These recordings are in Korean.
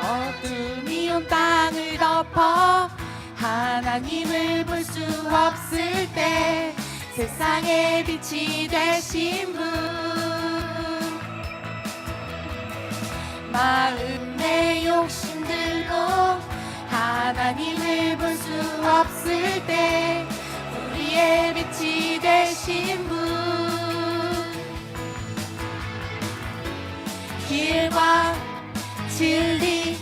어둠이 온 땅을 덮어 하나님을 볼 수 없을 때 세상의 빛이 되신 분, 마음의 욕심들로 하나님을 볼 수 없을 때 우리의 빛이 되신 분, 길과 진리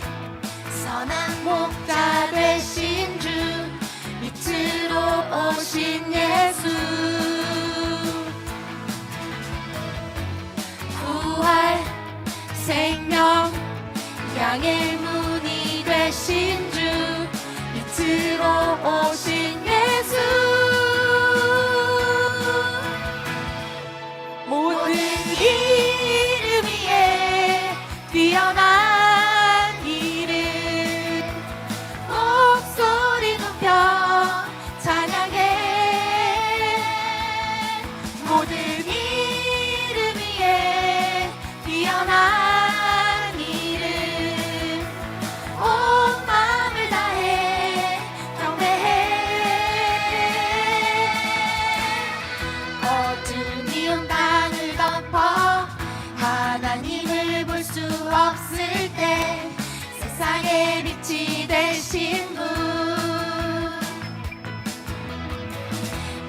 선한 목자 되신 주, 빛으로 오신 예수, 부활 생명 양의 문이 되신 주, 빛으로 오신 예수, 모든 이름 위에 뛰어난 이름, 목소리 높여 찬양해. 모든 이름 위에 뛰어난 이름, 온 마음을 다해 경배해. 어둠이 온 땅을 덮어 하나님을 볼 수 없을 때 세상의 빛이 되신 분,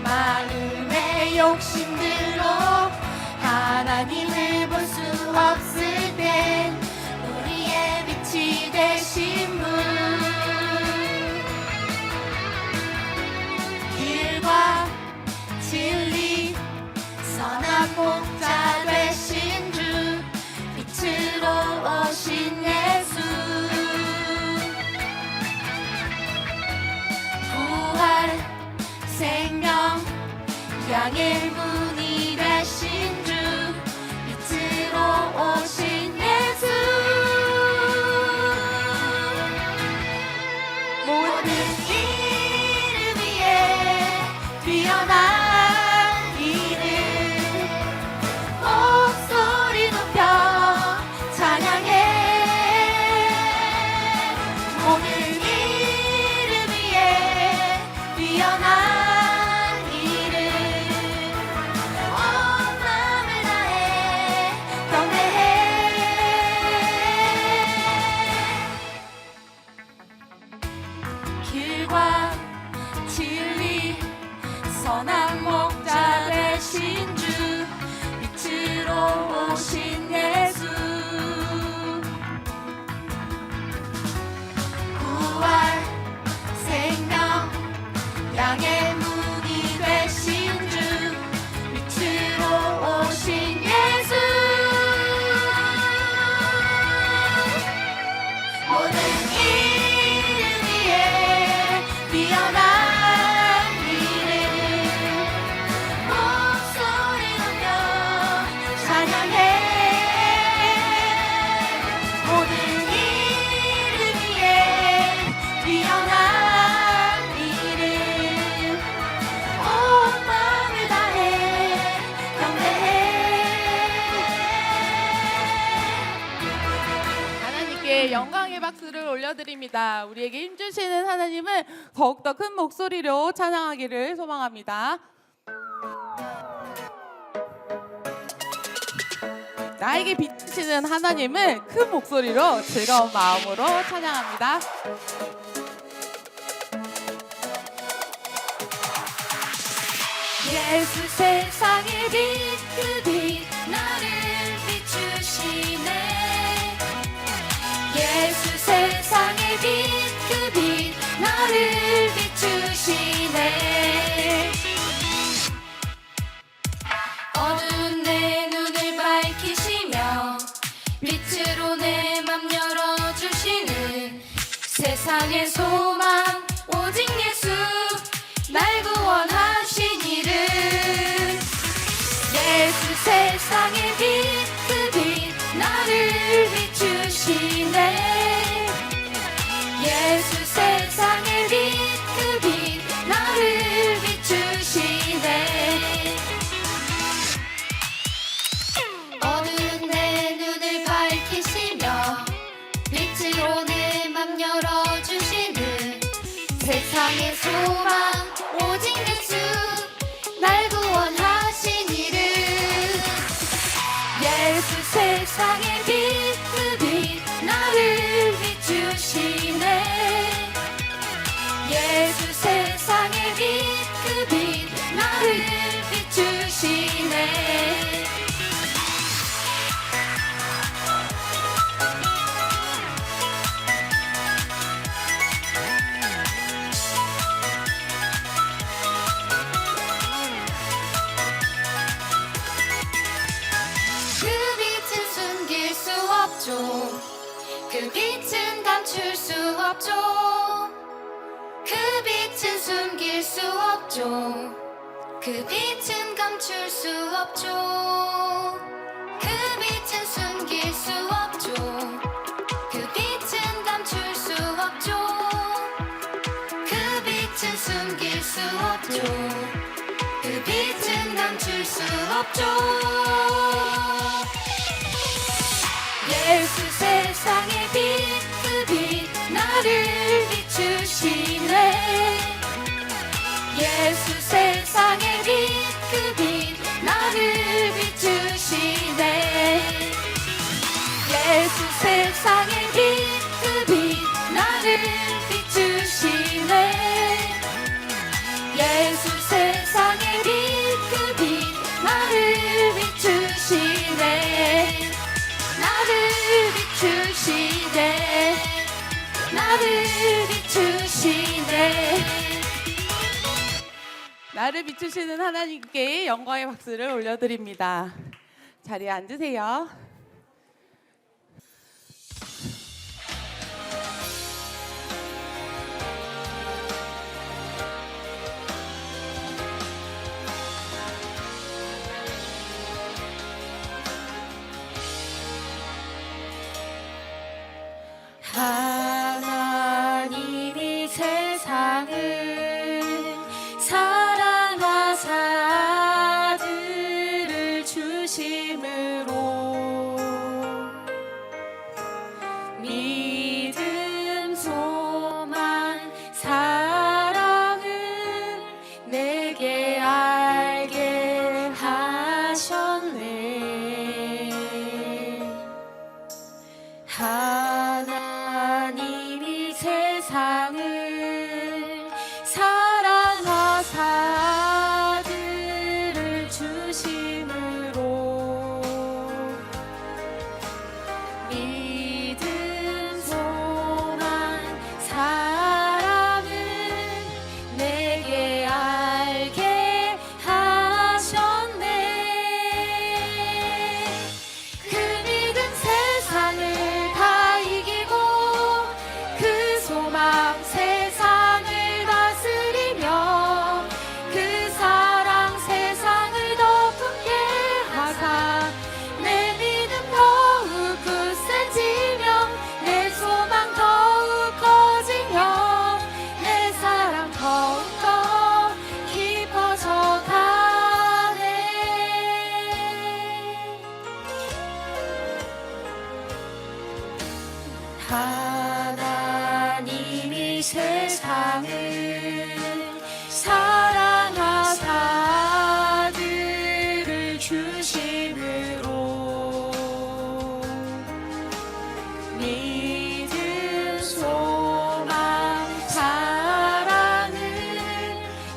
마음의 욕심들로 하나님을 볼 수 없을 때 우리의 빛이 되신 분, 길과 진리 선한 목자 되신 주, 빛으로 오신 예수, 부활 생명 양의 문이 되신 주, 빛으로 오신 예수, 모든 이름 위에 뛰어난 이름, 목소리 높여 찬양해. 모든 이름 위에 뛰어난 이름, 온 마음을 다해 경배해. 길과 진리 선한 목자 되신 주, 빛으로 오신 예수, 부활 생명 양의 문이 되신 주, 빛으로 오신 예수, 모든 이름 위에 뛰어난 이름, 목소리 높여 찬양해. 모든 이름 위에 뛰어난 이름, 온 마음을 다해 경배해. 하나님께 영광의 박수를 올려드립니다. 우리에게 힘주시는 하나님을 더욱더 큰 목소리로 찬양하기를 소망합니다. 나에게 비치시는 하나님을 큰 목소리로 즐거운 마음으로 찬양합니다. 예수 세상의 빛, 그 빛 나를 비추시네. 예수 세상의 빛, 그 빛 나를 비추시네. 어두운 내 눈을 밝히시며 빛으로 내 맘 열어주시는 세상의 소망 오직 예수, 날 구원하신 이름. 예수 세상의 빛, 그 빛 나를 비추시네. 예수 세상의 빛, 그 빛 나를 비추시네. 어두운 내 눈을 밝히시며 빛으로 내 세상의 소망 오직 예수 날 구원하신 이름 예수 세상의 빛 그 빛 나를 비추시네 예수 세상의 빛 그 빛 나를 비추시네 그 빛은 감출 수 없죠 그 빛은 숨길 수 없죠 그 빛은 감출 수 없죠 그 빛은 숨길 수 없죠 그 빛은 감출 수 없죠 그 빛은 숨길 수 없죠 그 빛은 감출 수 없죠 예수 세상의 빛 그 빛 나를 비추시네 예수 세상의 빛 그 빛 나를 비추시네 예수 세상의 빛 그 빛 나를 비추시네 예수 세상의 빛 그 빛 나를 비추시네 나를 비추시네 나를 비추시네 나를 비추시는 하나님께 영광의 박수를 올려드립니다. 자리에 앉으세요. 하나님이 세상을 사랑하사 아들을 주심으로 믿음 소망 사랑을 내게 알게 하셨네 하나님이 세상을 사랑하사 아들을 주심으로 믿음 소망 사랑을 내게 알게 하셨네 그 믿음 세상을 다 이기고 그 소망 세상을 다스리며 그 사랑 세상을 더 품게 하사 내 믿음 더욱 굳세지며 내 소망 더욱 커지며 내 사랑 더욱더 깊어져 가네 하나님이 세상을 사랑하사 아들을 주심으로 믿음 소망 사랑을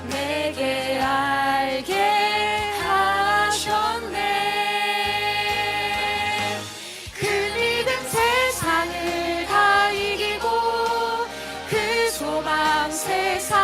내게 알게 하셨네 그 믿음 세상을 다 이기고 그 소망 세상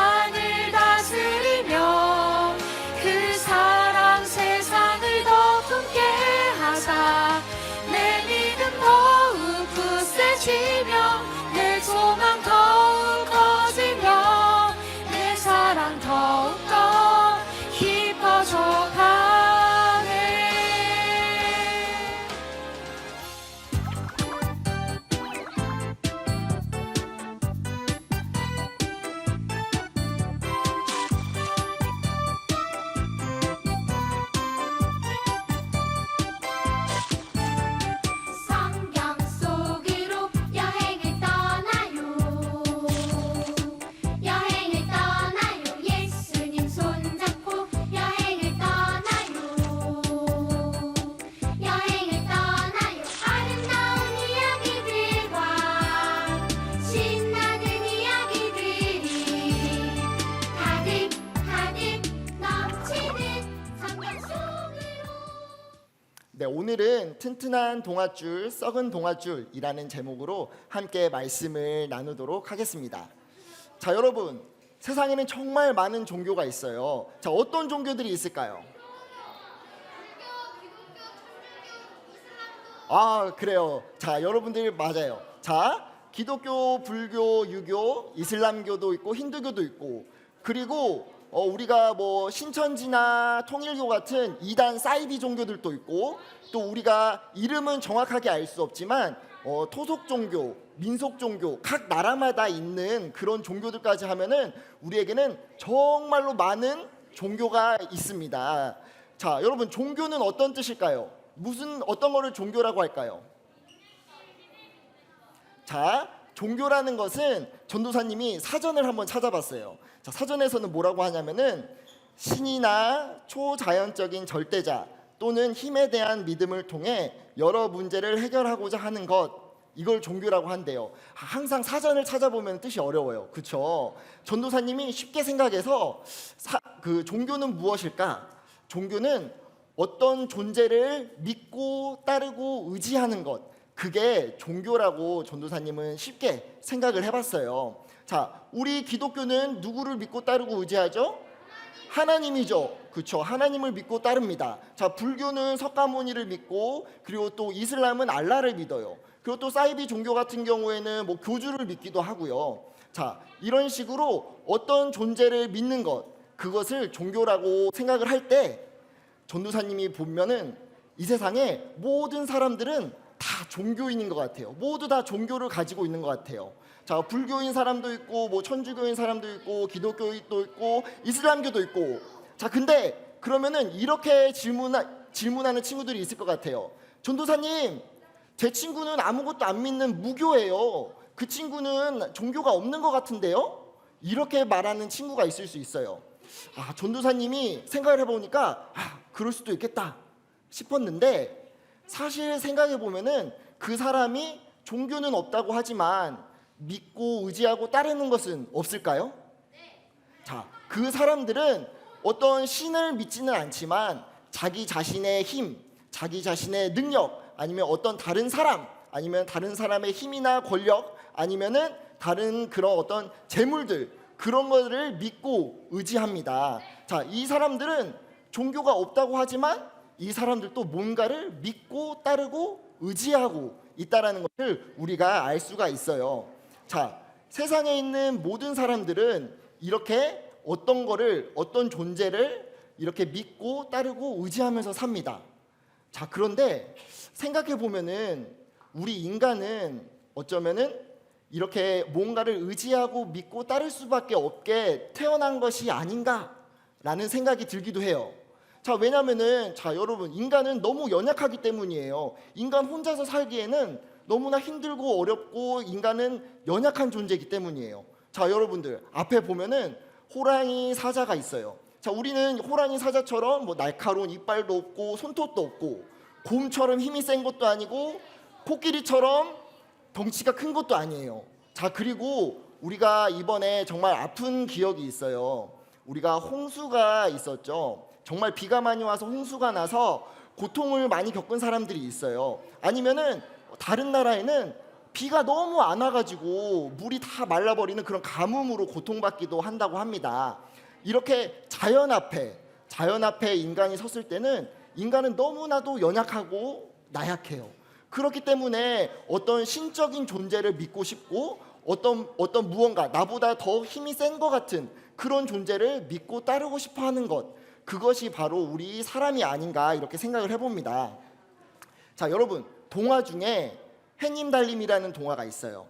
네, 오늘은 튼튼한 동아줄, 썩은 동아줄이라는 제목으로 함께 말씀을 나누도록 하겠습니다. 자, 여러분, 세상에는 정말 많은 종교가 있어요. 자, 어떤 종교들이 있을까요? 아, 그래요. 자, 여러분들 맞아요. 자, 기독교, 불교, 유교, 이슬람교도 있고 힌두교도 있고, 그리고 우리가 뭐 신천지나 통일교 같은 이단 사이비 종교들도 있고, 또 우리가 이름은 정확하게 알 수 없지만 토속 종교, 민속 종교, 각 나라마다 있는 그런 종교들까지 하면은 우리에게는 정말로 많은 종교가 있습니다. 자, 여러분, 종교는 어떤 뜻일까요? 어떤 거를 종교라고 할까요? 자, 종교라는 것은 전도사님이 사전을 한번 찾아봤어요. 자, 사전에서는 뭐라고 하냐면은 신이나 초자연적인 절대자 또는 힘에 대한 믿음을 통해 여러 문제를 해결하고자 하는 것, 이걸 종교라고 한대요. 항상 사전을 찾아보면 뜻이 어려워요. 그렇죠? 전도사님이 쉽게 생각해서 그 종교는 무엇일까? 종교는 어떤 존재를 믿고 따르고 의지하는 것, 그게 종교라고 전도사님은 쉽게 생각을 해봤어요. 자, 우리 기독교는 누구를 믿고 따르고 의지하죠? 하나님이죠. 그렇죠? 하나님을 믿고 따릅니다. 자, 불교는 석가모니를 믿고, 그리고 또 이슬람은 알라를 믿어요. 그리고 또 사이비 종교 같은 경우에는 뭐 교주를 믿기도 하고요. 자, 이런 식으로 어떤 존재를 믿는 것, 그것을 종교라고 생각을 할 때 전도사님이 보면은 이 세상에 모든 사람들은 다 종교인인 것 같아요. 모두 다 종교를 가지고 있는 것 같아요. 자, 불교인 사람도 있고, 뭐 천주교인 사람도 있고, 기독교인도 있고, 이슬람교도 있고. 자, 근데 그러면은 이렇게 질문하는 친구들이 있을 것 같아요. 전도사님, 제 친구는 아무것도 안 믿는 무교예요. 그 친구는 종교가 없는 것 같은데요? 이렇게 말하는 친구가 있을 수 있어요. 아, 전도사님이 생각을 해보니까 그럴 수도 있겠다 싶었는데, 사실 생각해 보면은 그 사람이 종교는 없다고 하지만 믿고 의지하고 따르는 것은 없을까요? 자, 그 사람들은 어떤 신을 믿지는 않지만 자기 자신의 힘, 자기 자신의 능력, 아니면 어떤 다른 사람, 아니면 다른 사람의 힘이나 권력, 아니면은 다른 그런 어떤 재물들, 그런 것들을 믿고 의지합니다. 자, 이 사람들은 종교가 없다고 하지만 이 사람들도 뭔가를 믿고 따르고 의지하고 있다라는 것을 우리가 알 수가 있어요. 자, 세상에 있는 모든 사람들은 이렇게 어떤 존재를 이렇게 믿고 따르고 의지하면서 삽니다. 자, 그런데 생각해 보면은 우리 인간은 어쩌면은 이렇게 뭔가를 의지하고 믿고 따를 수밖에 없게 태어난 것이 아닌가라는 생각이 들기도 해요. 자, 왜냐면은 여러분, 인간은 너무 연약하기 때문이에요. 인간 혼자서 살기에는 너무나 힘들고 어렵고 인간은 연약한 존재이기 때문이에요. 자, 여러분들 앞에 보면은 호랑이 사자가 있어요. 자, 우리는 호랑이 사자처럼 뭐 날카로운 이빨도 없고 손톱도 없고, 곰처럼 힘이 센 것도 아니고, 코끼리처럼 덩치가 큰 것도 아니에요. 자, 그리고 우리가 이번에 정말 아픈 기억이 있어요. 우리가 홍수가 있었죠. 정말 비가 많이 와서 홍수가 나서 고통을 많이 겪은 사람들이 있어요. 아니면은 다른 나라에는 비가 너무 안 와가지고 물이 다 말라버리는 그런 가뭄으로 고통받기도 한다고 합니다. 이렇게 자연 앞에 인간이 섰을 때는 인간은 너무나도 연약하고 나약해요. 그렇기 때문에 어떤 신적인 존재를 믿고 싶고, 어떤 무언가 나보다 더 힘이 센 것 같은 그런 존재를 믿고 따르고 싶어 하는 것, 그것이 바로 우리 사람이 아닌가, 이렇게 생각을 해봅니다. 자, 여러분, 동화 중에 해님 달님이라는 동화가 있어요.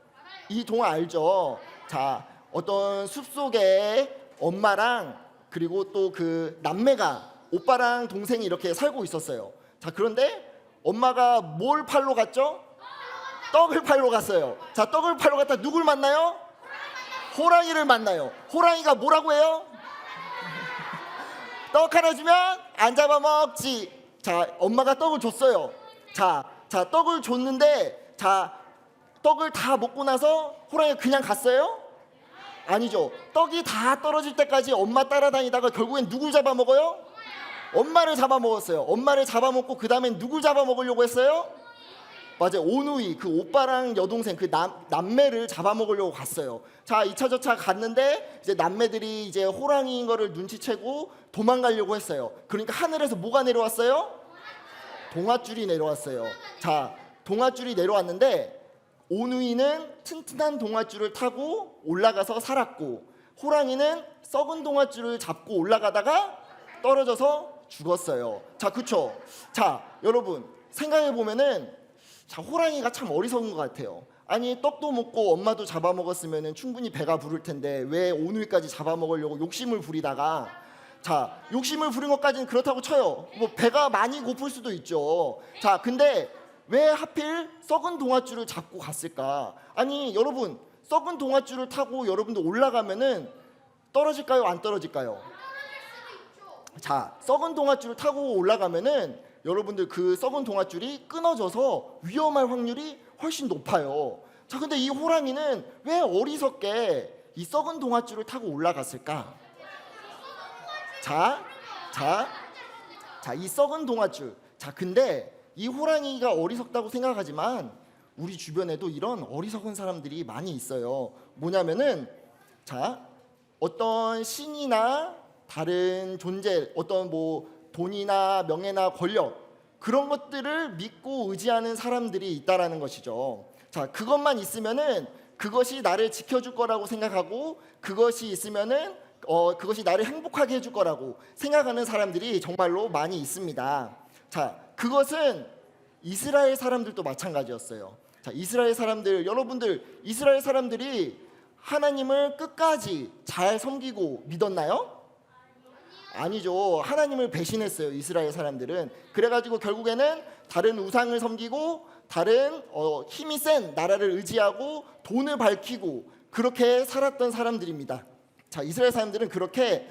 이 동화 알죠? 자, 어떤 숲속에 엄마랑 그리고 또 그 남매가, 오빠랑 동생이 이렇게 살고 있었어요. 자, 그런데 엄마가 뭘 팔러 갔죠? 떡을 팔러 갔어요. 자, 떡을 팔러 갔다 누굴 만나요? 호랑이를 만나요. 호랑이가 뭐라고 해요? 떡 하나 주면 안 잡아먹지. 자, 엄마가 떡을 줬어요. 자, 떡을 줬는데, 자, 떡을 다 먹고 나서 호랑이가 그냥 갔어요? 아니죠. 떡이 다 떨어질 때까지 엄마 따라다니다가 결국엔 누굴 잡아먹어요? 엄마를 잡아먹었어요. 엄마를 잡아먹고 그 다음엔 누굴 잡아먹으려고 했어요? 맞아요. 오누이, 그 오빠랑 여동생, 그 남매를 잡아먹으려고 갔어요. 자, 이차저차 갔는데 이제 남매들이 이제 호랑이인 거를 눈치채고 도망가려고 했어요. 그러니까 하늘에서 뭐가 내려왔어요? 동아줄이 내려왔어요. 자, 동아줄이 내려왔는데 오누이는 튼튼한 동아줄을 타고 올라가서 살았고, 호랑이는 썩은 동아줄을 잡고 올라가다가 떨어져서 죽었어요. 자, 그쵸? 자, 여러분 생각해 보면은, 자, 호랑이가 참 어리석은 것 같아요. 아니, 떡도 먹고 엄마도 잡아먹었으면 충분히 배가 부를 텐데 왜 오누이까지 잡아먹으려고 욕심을 부리다가, 자, 욕심을 부린 것까지는 그렇다고 쳐요. 뭐 배가 많이 고플 수도 있죠. 자, 근데 왜 하필 썩은 동아줄을 잡고 갔을까? 아니, 여러분 썩은 동아줄을 타고 여러분들 올라가면은 떨어질까요? 안 떨어질까요? 자, 썩은 동아줄을 타고 올라가면은 여러분들 그 썩은 동아줄이 끊어져서 위험할 확률이 훨씬 높아요. 자, 근데 이 호랑이는 왜 어리석게 이 썩은 동아줄을 타고 올라갔을까? 자, 이 썩은 동아줄. 자, 근데 이 호랑이가 어리석다고 생각하지만 우리 주변에도 이런 어리석은 사람들이 많이 있어요. 뭐냐면은, 자, 어떤 신이나 다른 존재, 어떤 뭐 돈이나 명예나 권력, 그런 것들을 믿고 의지하는 사람들이 있다라는 것이죠. 자, 그것만 있으면은 그것이 나를 지켜줄 거라고 생각하고, 그것이 있으면은 그것이 나를 행복하게 해줄 거라고 생각하는 사람들이 정말로 많이 있습니다. 자, 그것은 이스라엘 사람들도 마찬가지였어요. 자, 이스라엘 사람들, 여러분들 이스라엘 사람들이 하나님을 끝까지 잘 섬기고 믿었나요? 아니죠. 하나님을 배신했어요, 이스라엘 사람들은. 그래가지고 결국에는 다른 우상을 섬기고 다른 힘이 센 나라를 의지하고 돈을 밝히고 그렇게 살았던 사람들입니다. 자, 이스라엘 사람들은 그렇게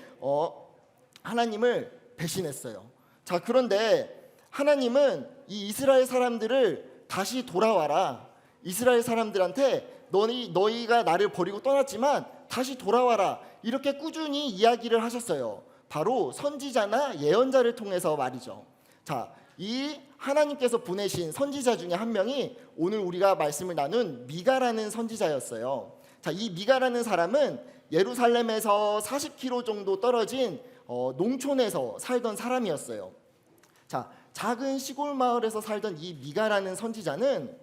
하나님을 배신했어요. 자, 그런데 하나님은 이 이스라엘 사람들을 다시 돌아와라, 이스라엘 사람들한테 너희가 나를 버리고 떠났지만 다시 돌아와라, 이렇게 꾸준히 이야기를 하셨어요. 바로 선지자나 예언자를 통해서 말이죠. 자, 이 하나님께서 보내신 선지자 중에 한 명이 오늘 우리가 말씀을 나눈 미가라는 선지자였어요. 자, 이 미가라는 사람은 예루살렘에서 40km 정도 떨어진 농촌에서 살던 사람이었어요. 자, 작은 시골 마을에서 살던 이 미가라는 선지자는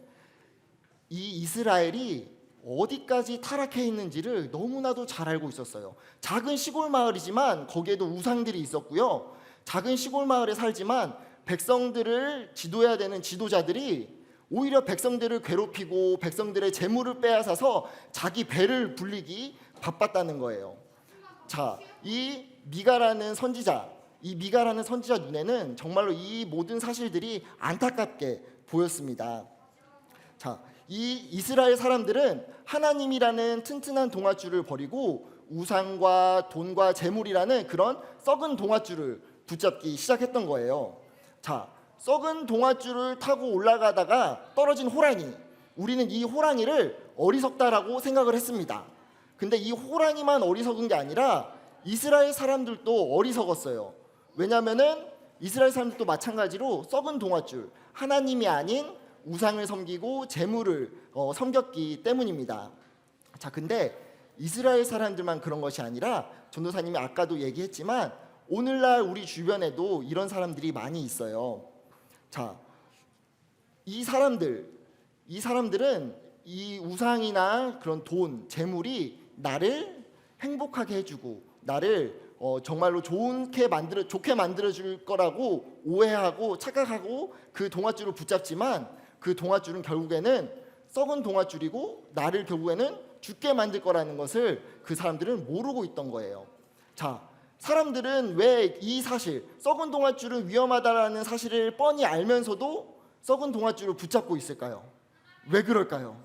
이 이스라엘이 어디까지 타락해 있는지를 너무나도 잘 알고 있었어요. 작은 시골 마을이지만 거기에도 우상들이 있었고요. 작은 시골 마을에 살지만 백성들을 지도해야 되는 지도자들이 오히려 백성들을 괴롭히고 백성들의 재물을 빼앗아서 자기 배를 불리기 바빴다는 거예요. 자, 이 미가라는 선지자 눈에는 정말로 이 모든 사실들이 안타깝게 보였습니다. 자, 이 이스라엘 사람들은 하나님이라는 튼튼한 동아줄을 버리고 우상과 돈과 재물이라는 그런 썩은 동아줄을 붙잡기 시작했던 거예요. 자, 썩은 동아줄을 타고 올라가다가 떨어진 호랑이, 우리는 이 호랑이를 어리석다라고 생각을 했습니다. 근데 이 호랑이만 어리석은 게 아니라 이스라엘 사람들도 어리석었어요. 왜냐하면은 이스라엘 사람들도 마찬가지로 썩은 동아줄, 하나님이 아닌 우상을 섬기고 재물을 섬겼기 때문입니다. 자, 근데 이스라엘 사람들만 그런 것이 아니라 전도사님이 아까도 얘기했지만 오늘날 우리 주변에도 이런 사람들이 많이 있어요. 자, 이 사람들은 이 우상이나 그런 돈, 재물이 나를 행복하게 해주고 나를 정말로 좋게 만들어 줄 거라고 오해하고 착각하고 그 동아줄을 붙잡지만 그 동아줄은 결국에는 썩은 동아줄이고 나를 결국에는 죽게 만들 거라는 것을 그 사람들은 모르고 있던 거예요. 자, 사람들은 왜 이 사실, 썩은 동아줄은 위험하다라는 사실을 뻔히 알면서도 썩은 동아줄을 붙잡고 있을까요? 왜 그럴까요?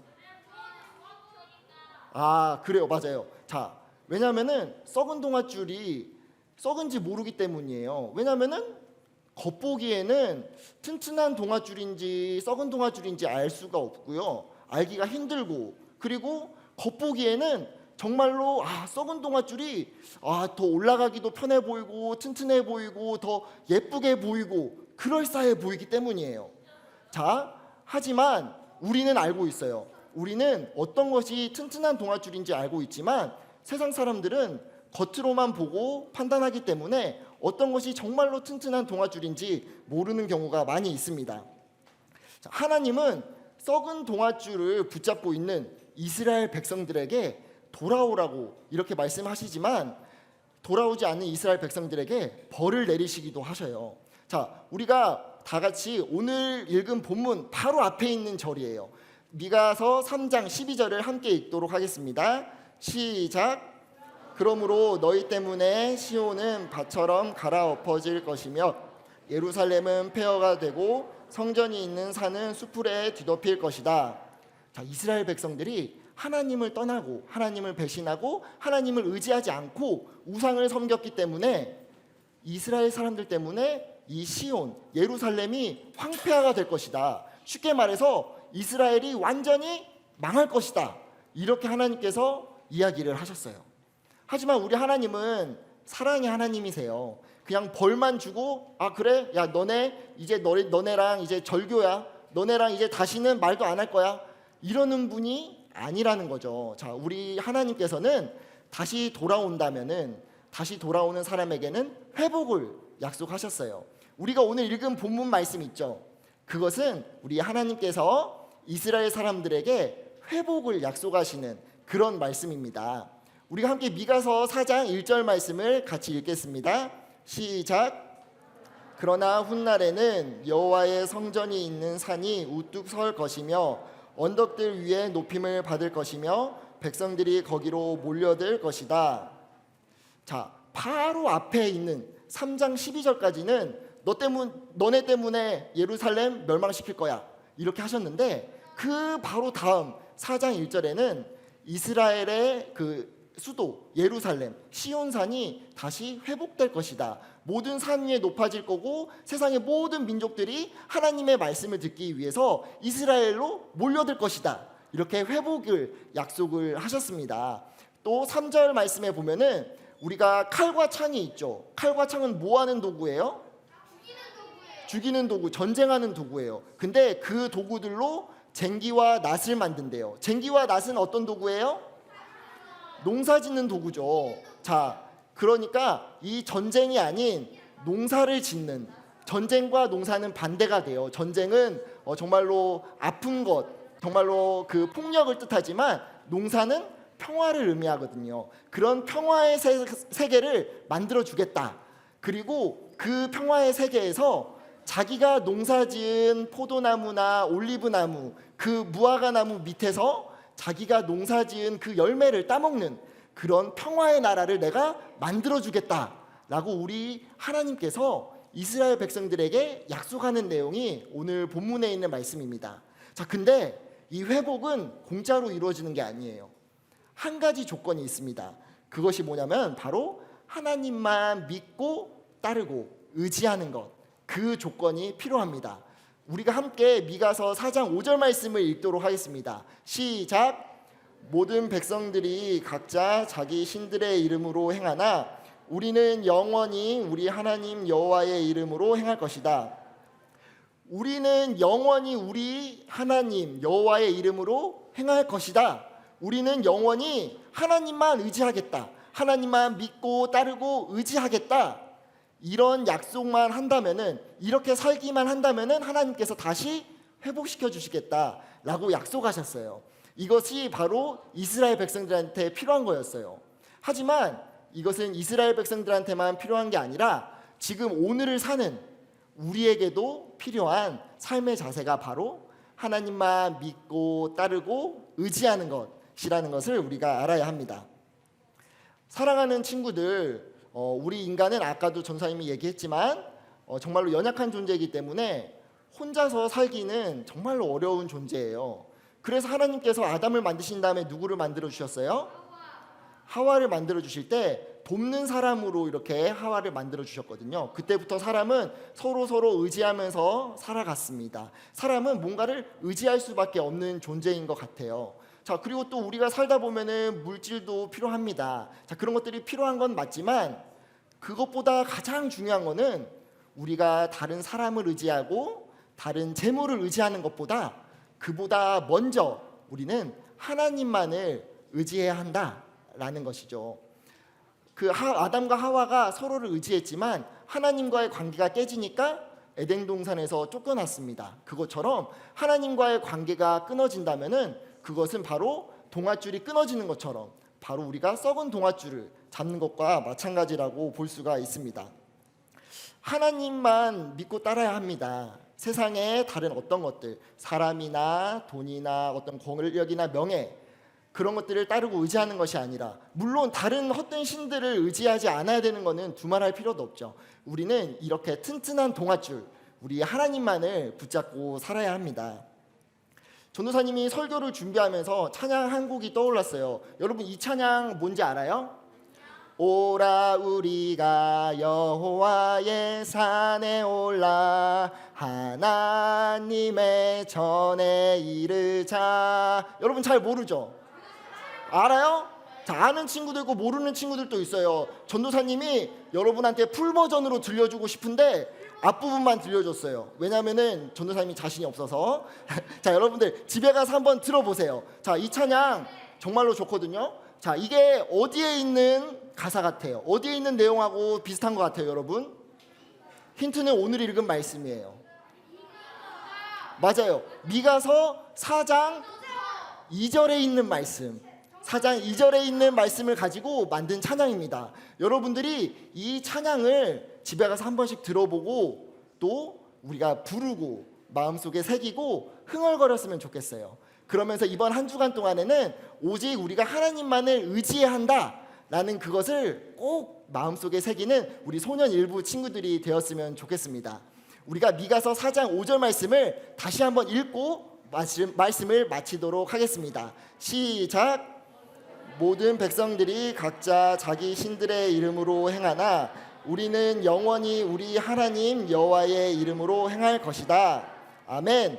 아, 그래요. 맞아요. 자, 왜냐면은 썩은 동아줄이 썩은지 모르기 때문이에요. 왜냐면은 겉보기에는 튼튼한 동아줄인지 썩은 동아줄인지 알 수가 없고요. 알기가 힘들고, 그리고 겉보기에는 정말로 썩은 동아줄이 더 올라가기도 편해 보이고 튼튼해 보이고 더 예쁘게 보이고 그럴싸해 보이기 때문이에요. 자, 하지만 우리는 알고 있어요. 우리는 어떤 것이 튼튼한 동아줄인지 알고 있지만 세상 사람들은 겉으로만 보고 판단하기 때문에 어떤 것이 정말로 튼튼한 동아줄인지 모르는 경우가 많이 있습니다. 자, 하나님은 썩은 동아줄을 붙잡고 있는 이스라엘 백성들에게 돌아오라고 이렇게 말씀하시지만 돌아오지 않는 이스라엘 백성들에게 벌을 내리시기도 하셔요. 자, 우리가 다 같이 오늘 읽은 본문 바로 앞에 있는 절이에요. 미가서 3장 12절을 함께 읽도록 하겠습니다. 시작. 그러므로 너희 때문에 시온은 밭처럼 갈아엎어질 것이며 예루살렘은 폐허가 되고 성전이 있는 산은 수풀에 뒤덮일 것이다. 자, 이스라엘 백성들이 하나님을 떠나고 하나님을 배신하고 하나님을 의지하지 않고 우상을 섬겼기 때문에 이스라엘 사람들 때문에 이 시온, 예루살렘이 황폐화가 될 것이다. 쉽게 말해서 이스라엘이 완전히 망할 것이다. 이렇게 하나님께서 이야기를 하셨어요. 하지만 우리 하나님은 사랑의 하나님이세요. 그냥 벌만 주고 그래? 야, 너네랑 이제 절교야. 너네랑 이제 다시는 말도 안 할 거야. 이러는 분이 아니라는 거죠. 자, 우리 하나님께서는 다시 돌아온다면은 다시 돌아오는 사람에게는 회복을 약속하셨어요. 우리가 오늘 읽은 본문 말씀 있죠. 그것은 우리 하나님께서 이스라엘 사람들에게 회복을 약속하시는 그런 말씀입니다. 우리가 함께 미가서 4장 1절 말씀을 같이 읽겠습니다. 시작. 그러나 훗날에는 여호와의 성전이 있는 산이 우뚝 설 것이며 언덕들 위에 높임을 받을 것이며 백성들이 거기로 몰려들 것이다. 자, 바로 앞에 있는 3장 12절까지는 너네 때문에 예루살렘 멸망시킬 거야 이렇게 하셨는데 그 바로 다음 4장 1절에는 이스라엘의 그 수도 예루살렘 시온산이 다시 회복될 것이다. 모든 산 위에 높아질 거고 세상의 모든 민족들이 하나님의 말씀을 듣기 위해서 이스라엘로 몰려들 것이다. 이렇게 회복을 약속을 하셨습니다. 또 3절 말씀에 보면은 우리가 칼과 창이 있죠. 칼과 창은 뭐 하는 도구예요? 죽이는 도구, 전쟁하는 도구예요. 근데 그 도구들로 쟁기와 낫을 만든대요. 쟁기와 낫은 어떤 도구예요? 농사 짓는 도구죠. 자, 그러니까 이 전쟁이 아닌 농사를 짓는, 전쟁과 농사는 반대가 돼요. 전쟁은 정말로 아픈 것, 정말로 그 폭력을 뜻하지만 농사는 평화를 의미하거든요. 그런 평화의 세계를 만들어 주겠다. 그리고 그 평화의 세계에서 자기가 농사지은 포도나무나 올리브나무, 그 무화과나무 밑에서 자기가 농사지은 그 열매를 따먹는 그런 평화의 나라를 내가 만들어주겠다라고 우리 하나님께서 이스라엘 백성들에게 약속하는 내용이 오늘 본문에 있는 말씀입니다. 자, 근데 이 회복은 공짜로 이루어지는 게 아니에요. 한 가지 조건이 있습니다. 그것이 뭐냐면 바로 하나님만 믿고 따르고 의지하는 것. 그 조건이 필요합니다. 우리가 함께 미가서 4장 5절 말씀을 읽도록 하겠습니다. 시작. 모든 백성들이 각자 자기 신들의 이름으로 행하나 우리는 영원히 우리 하나님 여호와의 이름으로 행할 것이다. 우리는 영원히 우리 하나님 여호와의 이름으로 행할 것이다. 우리는 영원히 하나님만 의지하겠다. 하나님만 믿고 따르고 의지하겠다. 이런 약속만 한다면은, 이렇게 살기만 한다면은 하나님께서 다시 회복시켜 주시겠다라고 약속하셨어요. 이것이 바로 이스라엘 백성들한테 필요한 거였어요. 하지만 이것은 이스라엘 백성들한테만 필요한 게 아니라 지금 오늘을 사는 우리에게도 필요한 삶의 자세가 바로 하나님만 믿고 따르고 의지하는 것이라는 것을 우리가 알아야 합니다. 사랑하는 친구들, 우리 인간은 아까도 전사님이 얘기했지만 정말로 연약한 존재이기 때문에 혼자서 살기는 정말로 어려운 존재예요. 그래서 하나님께서 아담을 만드신 다음에 누구를 만들어 주셨어요? 하와를 만들어 주실 때 돕는 사람으로 이렇게 하와를 만들어 주셨거든요. 그때부터 사람은 서로 의지하면서 살아갔습니다. 사람은 뭔가를 의지할 수밖에 없는 존재인 것 같아요. 자, 그리고 또 우리가 살다 보면은 물질도 필요합니다. 자, 그런 것들이 필요한 건 맞지만 그것보다 가장 중요한 거는 우리가 다른 사람을 의지하고 다른 재물을 의지하는 것보다 그보다 먼저 우리는 하나님만을 의지해야 한다라는 것이죠. 아담과 하와가 서로를 의지했지만 하나님과의 관계가 깨지니까 에덴 동산에서 쫓겨났습니다. 그것처럼 하나님과의 관계가 끊어진다면은 그것은 바로 동아줄이 끊어지는 것처럼 바로 우리가 썩은 동아줄을 잡는 것과 마찬가지라고 볼 수가 있습니다. 하나님만 믿고 따라야 합니다. 세상에 다른 어떤 것들, 사람이나 돈이나 어떤 권력이나 명예, 그런 것들을 따르고 의지하는 것이 아니라, 물론 다른 헛된 신들을 의지하지 않아야 되는 것은 두말할 필요도 없죠. 우리는 이렇게 튼튼한 동아줄, 우리 하나님만을 붙잡고 살아야 합니다. 전도사님이 설교를 준비하면서 찬양 한 곡이 떠올랐어요. 여러분, 이 찬양 뭔지 알아요? 오라 우리가 여호와의 산에 올라 하나님의 전에 이르자. 여러분 잘 모르죠? 알아요? 자, 아는 친구도 있고 모르는 친구들도 있어요. 전도사님이 여러분한테 풀 버전으로 들려주고 싶은데 앞부분만 들려줬어요. 왜냐면은 전도사님이 자신이 없어서. 자, 여러분들 집에 가서 한번 들어보세요. 자, 이 찬양 정말로 좋거든요. 자, 이게 어디에 있는 가사 같아요? 어디에 있는 내용하고 비슷한 것 같아요, 여러분? 힌트는 오늘 읽은 말씀이에요. 맞아요. 미가서 4장 2절에 있는 말씀. 4장 2절에 있는 말씀을 가지고 만든 찬양입니다. 여러분들이 이 찬양을 집에 가서 한 번씩 들어보고 또 우리가 부르고 마음속에 새기고 흥얼거렸으면 좋겠어요. 그러면서 이번 한 주간 동안에는 오직 우리가 하나님만을 의지해야 한다라는 그것을 꼭 마음속에 새기는 우리 소년 일부 친구들이 되었으면 좋겠습니다. 우리가 미가서 4장 5절 말씀을 다시 한번 읽고 말씀을 마치도록 하겠습니다. 시작. 모든 백성들이 각자 자기 신들의 이름으로 행하나 우리는 영원히 우리 하나님 여호와의 이름으로 행할 것이다. 아멘.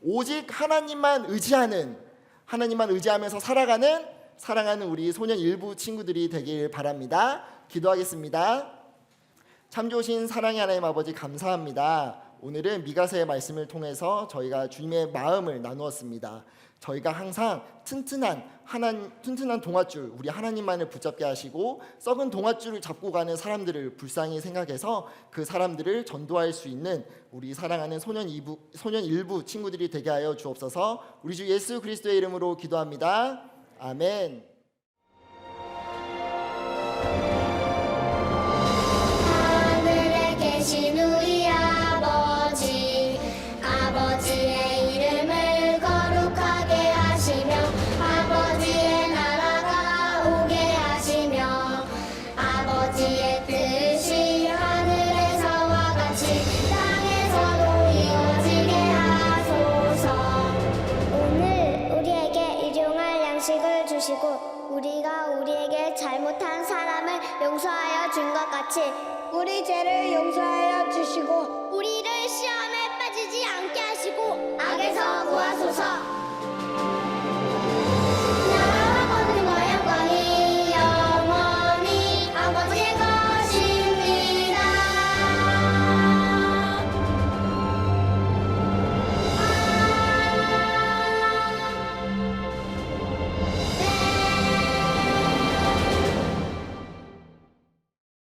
오직 하나님만 의지하면서 사랑하는 우리 소년 일부 친구들이 되길 바랍니다. 기도하겠습니다. 참 좋으신 사랑의 하나님 아버지, 감사합니다. 오늘은 미가서의 말씀을 통해서 저희가 주님의 마음을 나누었습니다. 저희가 항상 튼튼한 동아줄, 우리 하나님만을 붙잡게 하시고 썩은 동아줄을 잡고 가는 사람들을 불쌍히 생각해서 그 사람들을 전도할 수 있는 우리 사랑하는 소년 일부 친구들이 되게 하여 주옵소서. 우리 주 예수 그리스도의 이름으로 기도합니다. 아멘. 하늘에 계신 우리 아버지, 아버지의 이름을 거룩하게 하시며 아버지의 나라가 오게 하시며 아버지의 뜻이 하늘에서와 같이 땅에서도 이루어지게 하소서. 오늘 우리에게 일용할 양식을 주시고 우리가 우리에게 잘못한 사람을 용서하여 준 것 같이 우리 죄를 용서하여 주시고 우리